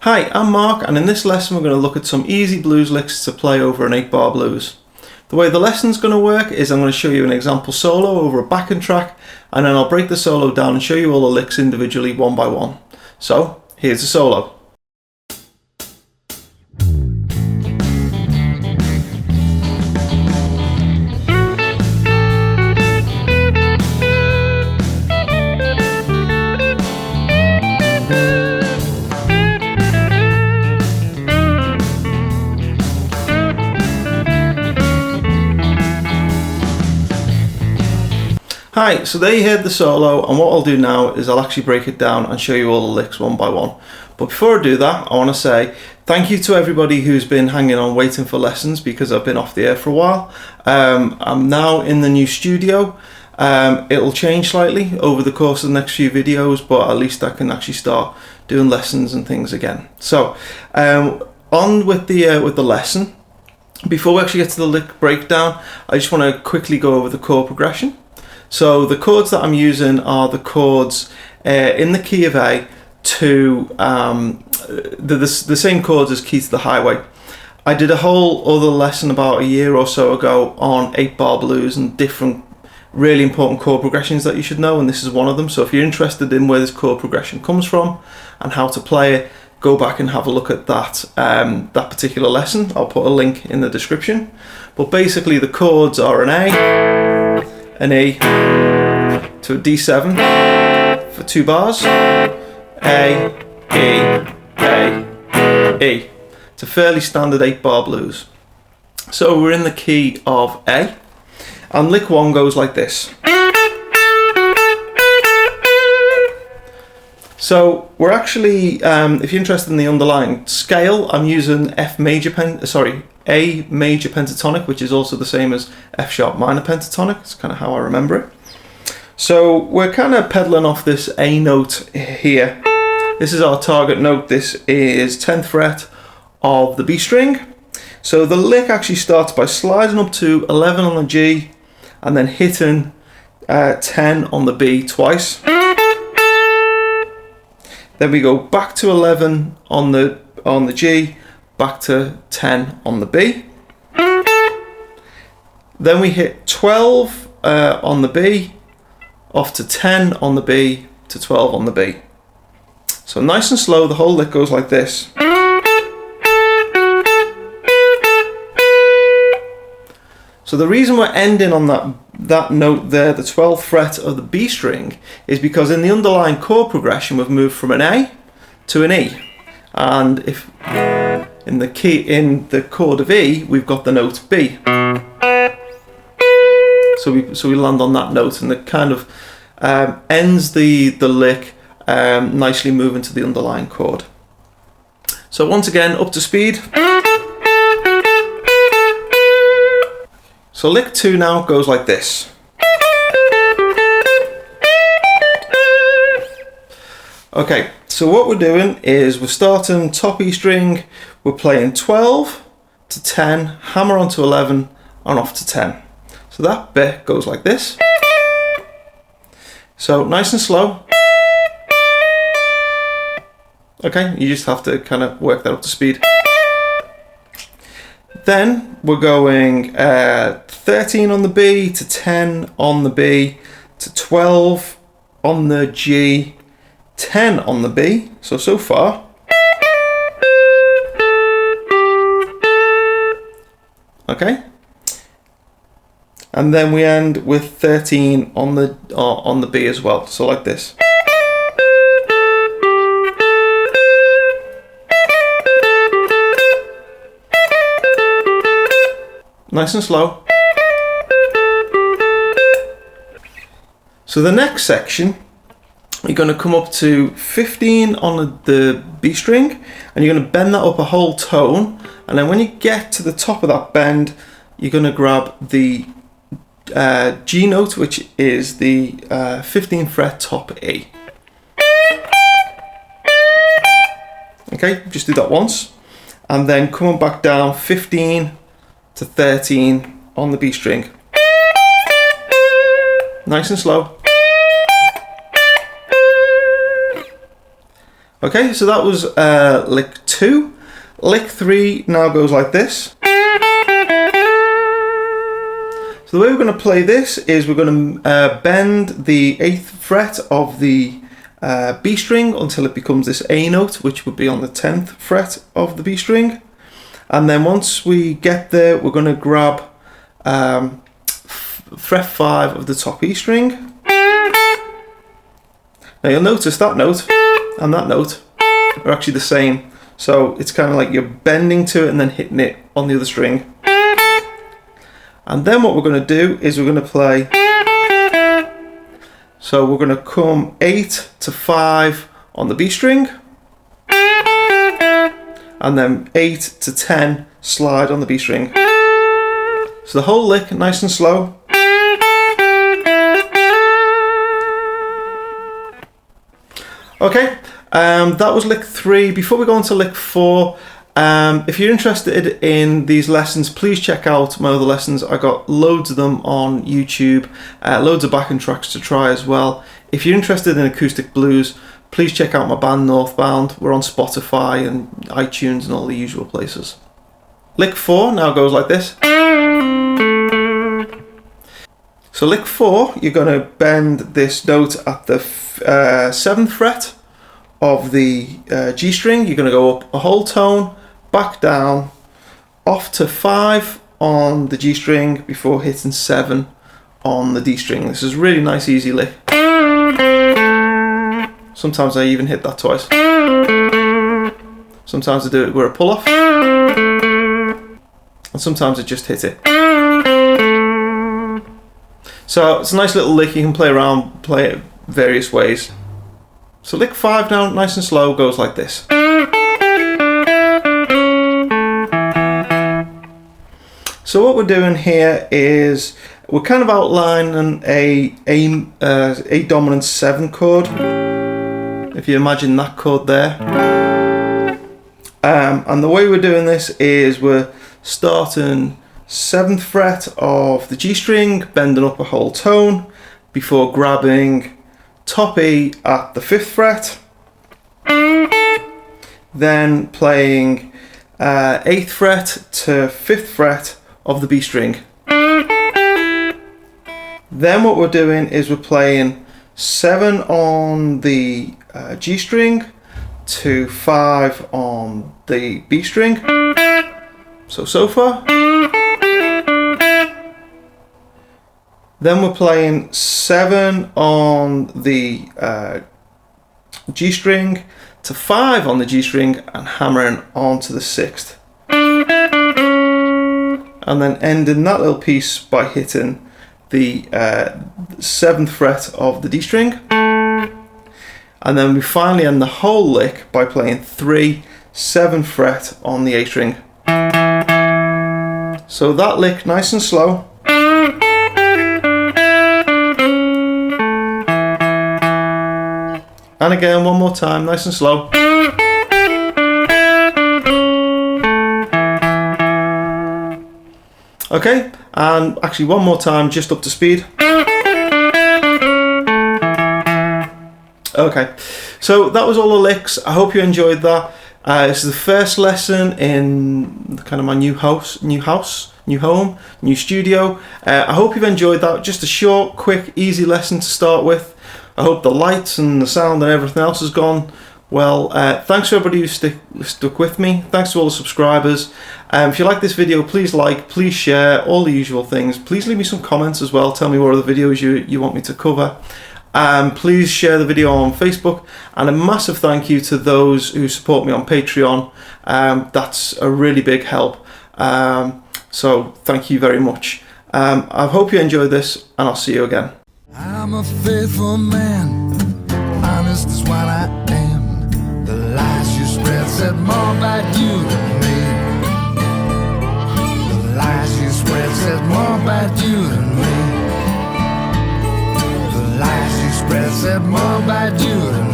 Hi, I'm Mark, and in this lesson we're going to look at some easy blues licks to play over an 8-bar blues. The way the lesson's going to work is I'm going to show you an example solo over a backing track, and then I'll break the solo down and show you all the licks individually one by one. So, here's the solo. Hi, so there you heard the solo, and what I'll do now is I'll actually break it down and show you all the licks one by one. But before I do that, I want to say thank you to everybody who's been hanging on waiting for lessons because I've been off the air for a while. I'm now in the new studio. It'll change slightly over the course of the next few videos, but at least I can actually start doing lessons and things again. So, on with the lesson. Before we actually get to the lick breakdown, I just want to quickly go over the chord progression. So the chords that I'm using are the chords in the key of A to the same chords as Key to the Highway. I did a whole other lesson about a year or so ago on 8-bar blues and different really important chord progressions that you should know, and this is one of them. So if you're interested in where this chord progression comes from and how to play it, go back and have a look at that that particular lesson. I'll put a link in the description. But basically the chords are an A, an E to a D7 for 2 bars, A, E. It's a fairly standard 8-bar blues. So we're in the key of A, and lick 1 goes like this. So we're actually, if you're interested in the underlying scale, I'm using A major pentatonic, which is also the same as F sharp minor pentatonic. It's kind of how I remember it. So we're kind of pedaling off this A note here. This is our target note. This is 10th fret of the B string. So the lick actually starts by sliding up to 11 on the G and then hitting 10 on the B twice. Then we go back to 11 on the G, back to 10 on the B. Then we hit 12 on the B, off to 10 on the B, to 12 on the B. So nice and slow, the whole lick goes like this. So the reason we're ending on that note there, the 12th fret of the B string, is because in the underlying chord progression we've moved from an A to an E, and if in the chord of E we've got the note B. So we land on that note, and it kind of ends the lick nicely moving to the underlying chord. So once again, up to speed. So lick 2 now goes like this. Okay, so what we're doing is we're starting top E string, we're playing 12 to 10, hammer onto 11 and off to 10. So that bit goes like this. So nice and slow. Okay, you just have to kind of work that up to speed. Then we're going 13 on the B to 10 on the B to 12 on the G, 10 on the B. So far. Okay. And then we end with 13 on the B as well. So like this. Nice and slow. So the next section, you're going to come up to 15 on the B string, and you're going to bend that up a whole tone, and then when you get to the top of that bend, you're going to grab the G note, which is the 15th fret top E. Okay, just do that once, and then coming back down 15 to 13 on the B string. Nice and slow. Okay, so that was lick 2. Lick 3 now goes like this. So the way we're going to play this is we're going to bend the 8th fret of the B string until it becomes this A note, which would be on the 10th fret of the B string. And then once we get there, we're going to grab fret 5 of the top E string. Now you'll notice that note and that note are actually the same. So it's kind of like you're bending to it and then hitting it on the other string. And then what we're going to do is we're going to play. So we're going to come 8 to 5 on the B string. And then 8 to 10 slide on the B string. So the whole lick, nice and slow. Okay, that was lick 3. Before we go on to lick 4, if you're interested in these lessons, please check out my other lessons. I got loads of them on YouTube, loads of backing tracks to try as well. If you're interested in acoustic blues, please check out my band Northbound. We're on Spotify and iTunes and all the usual places. Lick 4 now goes like this. So lick 4, you're going to bend this note at the 7th fret of the G string. You're going to go up a whole tone, back down, off to 5 on the G string before hitting 7 on the D string. This is a really nice, easy lick. Sometimes I even hit that twice. Sometimes I do it with a pull off, and sometimes I just hit it. So it's a nice little lick. You can play around, play it various ways. So lick 5 now, nice and slow, goes like this. So what we're doing here is we're kind of outlining a dominant 7 chord. If you imagine that chord there. And the way we're doing this is we're starting 7th fret of the G string, bending up a whole tone before grabbing top E at the 5th fret, then playing 8th fret to 5th fret of the B string. Then what we're doing is we're playing 7 on the G string to 5 on the B string. So far. Then we're playing 7 on the G string to 5 on the G string and hammering onto the 6th. And then ending that little piece by hitting the 7th fret of the D string. And then we finally end the whole lick by playing 3 7th fret on the A string. So that lick, nice and slow. And again, one more time, nice and slow. Okay, and actually one more time, just up to speed. Okay, so that was all the licks. I hope you enjoyed that. This is the first lesson in kind of my new home, new studio. I hope you've enjoyed that. Just a short, quick, easy lesson to start with. I hope the lights and the sound and everything else has gone well. Thanks to everybody who stuck with me. Thanks to all the subscribers. If you like this video, please like, please share, all the usual things. Please leave me some comments as well. Tell me what other videos you want me to cover. Please share the video on Facebook, and a massive thank you to those who support me on Patreon. That's a really big help. So thank you very much. I hope you enjoyed this, and I'll see you again. I'm a faithful man, honest is what I am. The lies you spread said more about you than me. The lies you spread said more about you than me. The lies you spread said more about you than me.